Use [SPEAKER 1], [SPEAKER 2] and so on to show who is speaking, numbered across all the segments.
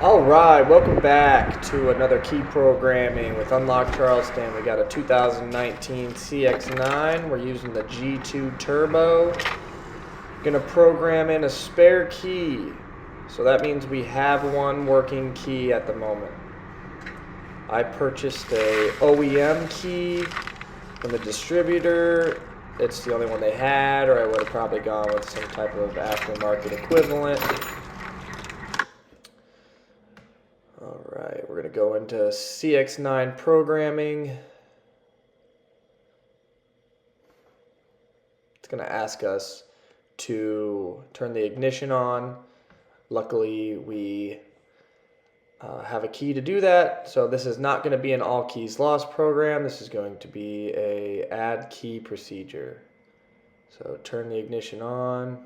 [SPEAKER 1] Alright, welcome back to another key programming with Unlock Charleston. We got a 2019 CX-9. We're using the G2 Turbo. Gonna program in a spare key. So that means we have one working key at the moment. I purchased a OEM key from the distributor. It's the only one they had, or I would have probably gone with some type of aftermarket equivalent. Alright, we're going to go into CX-9 programming. It's going to ask us to turn the ignition on. Luckily, we have a key to do that. So this is not going to be an all keys lost program. This is going to be a add key procedure. So turn the ignition on.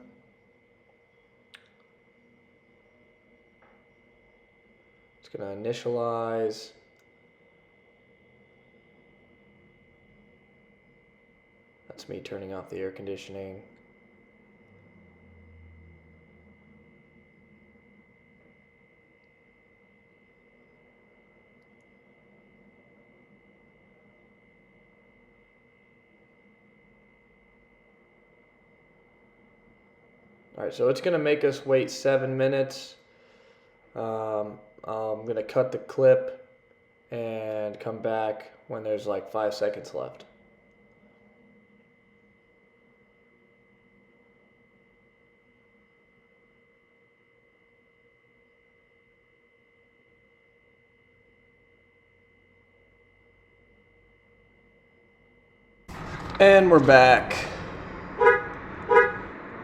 [SPEAKER 1] It's going to initialize. That's me turning off the air conditioning. Alright, so it's going to make us wait 7 minutes. I'm going to cut the clip and come back when there's like 5 seconds left. And we're back.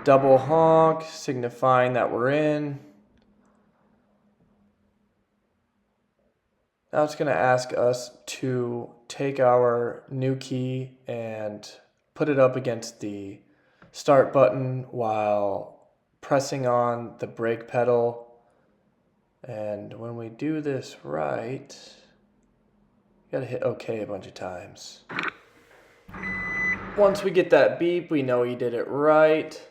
[SPEAKER 1] Double honk, signifying that we're in. Now it's going to ask us to take our new key and put it up against the start button while pressing on the brake pedal. And when we do this right, you got to hit OK a bunch of times. Once we get that beep, we know you did it right.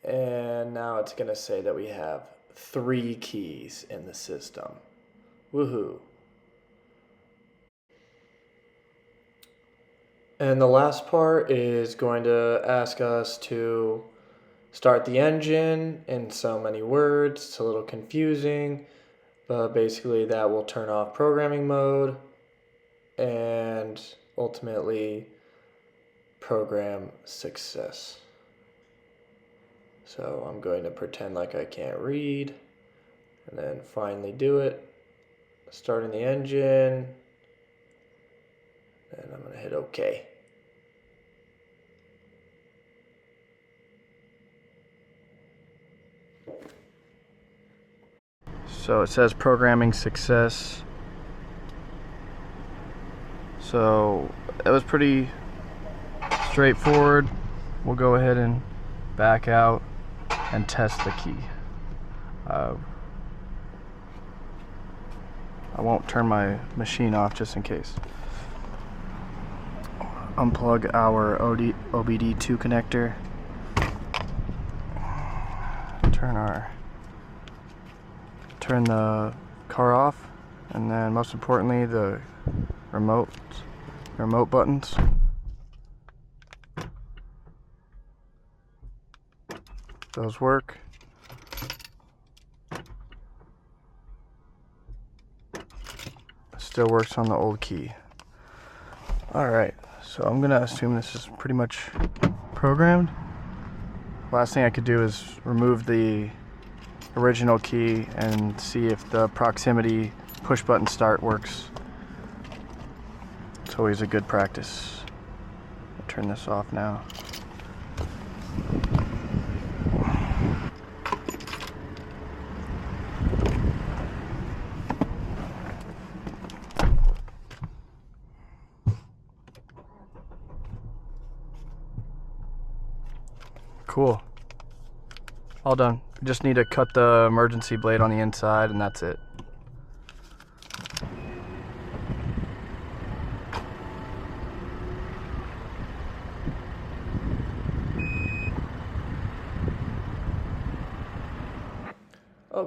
[SPEAKER 1] And now it's going to say that we have 3 keys in the system. Woohoo. And the last part is going to ask us to start the engine in so many words. It's a little confusing, but basically that will turn off programming mode and ultimately program success. So I'm going to pretend like I can't read and then finally do it. Starting the engine, and I'm going to hit OK. So it says programming success. So it was pretty straightforward. We'll go ahead and back out and test the key. I won't turn my machine off just in case. Unplug our OBD2 connector. Turn the car off, and then most importantly the remote buttons. Those work. Still works on the old key. Alright, so I'm gonna assume this is pretty much programmed. Last thing I could do is remove the original key and see if the proximity push button start works. It's always a good practice. I'll turn this off now. Cool. All done. Just need to cut the emergency blade on the inside and that's it.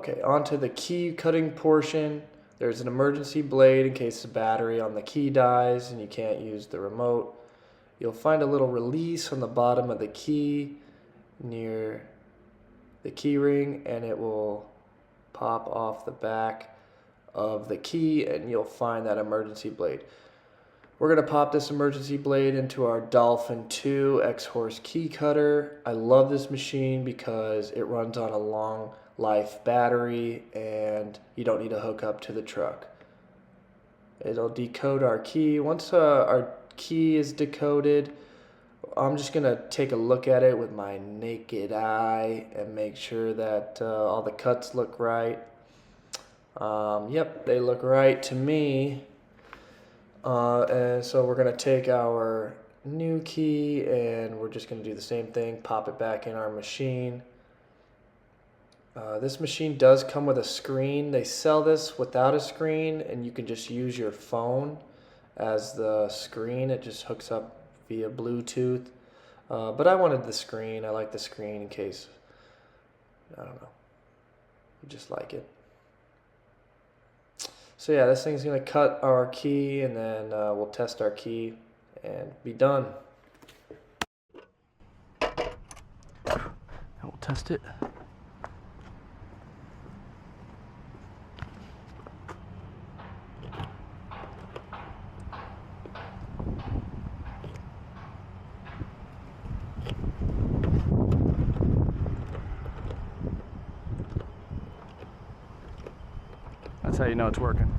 [SPEAKER 1] Okay, onto the key cutting portion. There's an emergency blade in case the battery on the key dies and you can't use the remote. You'll find a little release on the bottom of the key near the key ring, and it will pop off the back of the key and you'll find that emergency blade. We're going to pop this emergency blade into our Dolphin 2 X-Horse key cutter. I love this machine because it runs on a long life battery and you don't need to hook up to the truck. It'll decode our key. Once our key is decoded, I'm just going to take a look at it with my naked eye and make sure that all the cuts look right. Yep, they look right to me. And so we're going to take our new key and we're just going to do the same thing, pop it back in our machine. This machine does come with a screen. They sell this without a screen and you can just use your phone as the screen. It just hooks up via Bluetooth. But I wanted the screen. I like the screen in case, I don't know, you just like it. So yeah, this thing's going to cut our key and then we'll test our key and be done. And we'll test it. That's how you know it's working.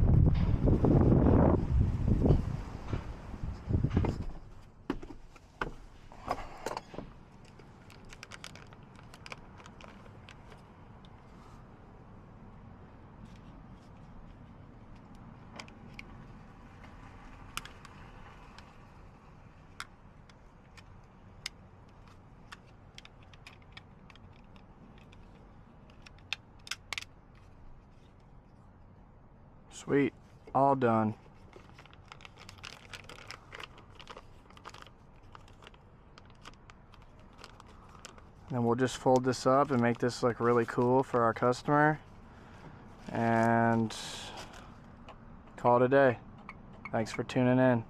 [SPEAKER 1] Sweet, all done. Then we'll just fold this up and make this look really cool for our customer and call it a day. Thanks for tuning in.